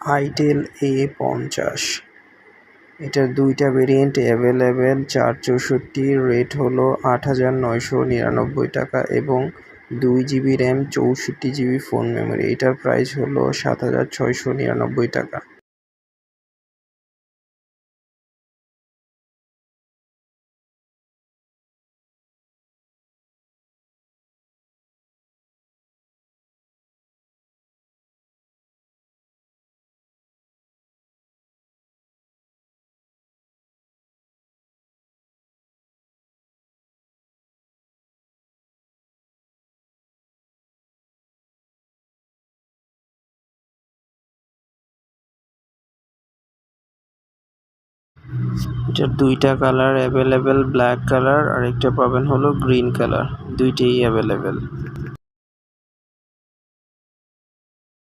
Itel A50। এটার দুইটা variant available. 464, rate হলো 8,999 টাকা এবং 2 GB RAM, 64 GB phone memory. এটার প্রাইস হলো 7,699 টাকা। এটার দুইটা কালার অ্যাভেলেবেল, ব্ল্যাক কালার আর একটা পাবেন হলো গ্রিন কালার। দুইটাই অ্যাভেলেবেল।